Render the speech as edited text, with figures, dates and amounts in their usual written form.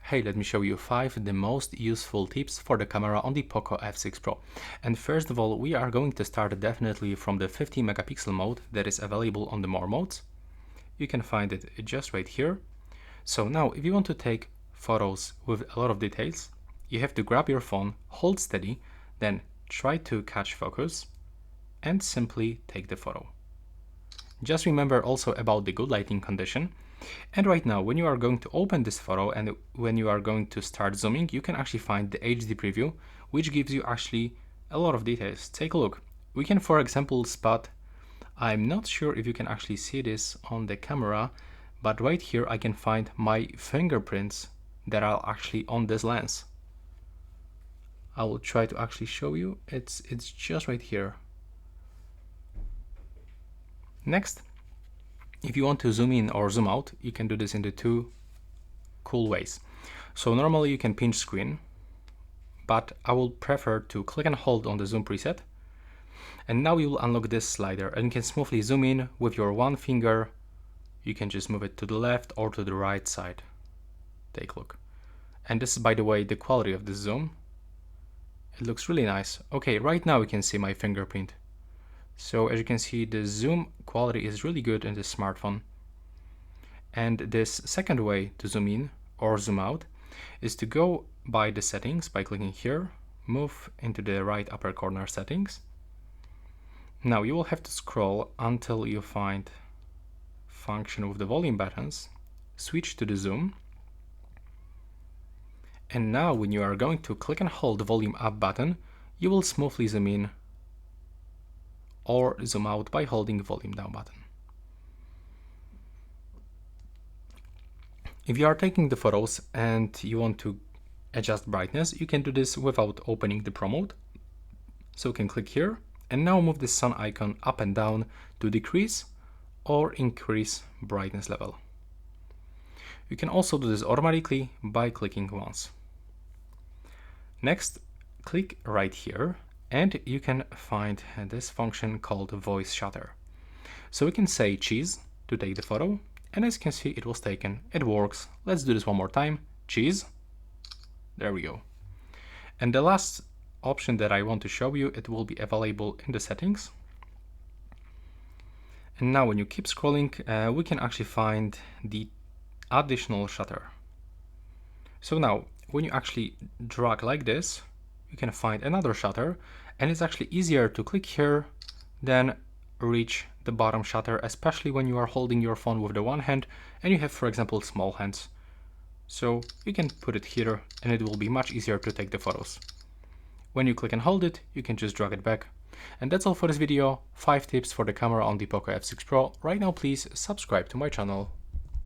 Hey, let me show you 5 the most useful tips for the camera on the POCO F6 Pro. And first of all, we are going to start definitely from the 50 megapixel mode that is available on the more modes. You can find it just right here. So now if you want to take photos with a lot of details, you have to grab your phone, hold steady, then try to catch focus and simply take the photo. Just remember also about the good lighting condition. And right now, when you are going to open this photo and when you are going to start zooming, you can actually find the HD preview, which gives you actually a lot of details. Take a look. We can, for example, spot, I'm not sure if you can actually see this on the camera, but right here I can find my fingerprints that are actually on this lens. I will try to actually show you. It's just right here. Next, if you want to zoom in or zoom out, you can do this in the two cool ways. So normally you can pinch screen, but I will prefer to click and hold on the zoom preset. And now you will unlock this slider and you can smoothly zoom in with your one finger. You can just move it to the left or to the right side. Take a look. And this is, by the way, the quality of the zoom. It looks really nice. Okay, right now you can see my fingerprint. So as you can see, the zoom quality is really good in this smartphone. And this second way to zoom in or zoom out is to go by the settings by clicking here, move into the right upper corner settings. Now you will have to scroll until you find function with the volume buttons, switch to the zoom. And now when you are going to click and hold the volume up button, you will smoothly zoom in or zoom out by holding the volume down button. If you are taking the photos and you want to adjust brightness, you can do this without opening the Pro mode. So you can click here and now move the sun icon up and down to decrease or increase brightness level. You can also do this automatically by clicking once. Next, click right here and you can find this function called voice shutter. So we can say cheese to take the photo, and as you can see, it was taken. It works. Let's do this one more time. Cheese. There we go. And the last option that I want to show you, it will be available in the settings. And now when you keep scrolling, we can actually find the additional shutter. So now when you actually drag like this, you can find another shutter, and it's actually easier to click here than reach the bottom shutter, especially when you are holding your phone with the one hand and you have, for example, small hands. So you can put it here and it will be much easier to take the photos. When you click and hold it, you can just drag it back. And that's all for this video. 5 tips for the camera on the POCO F6 Pro. Right now, please subscribe to my channel.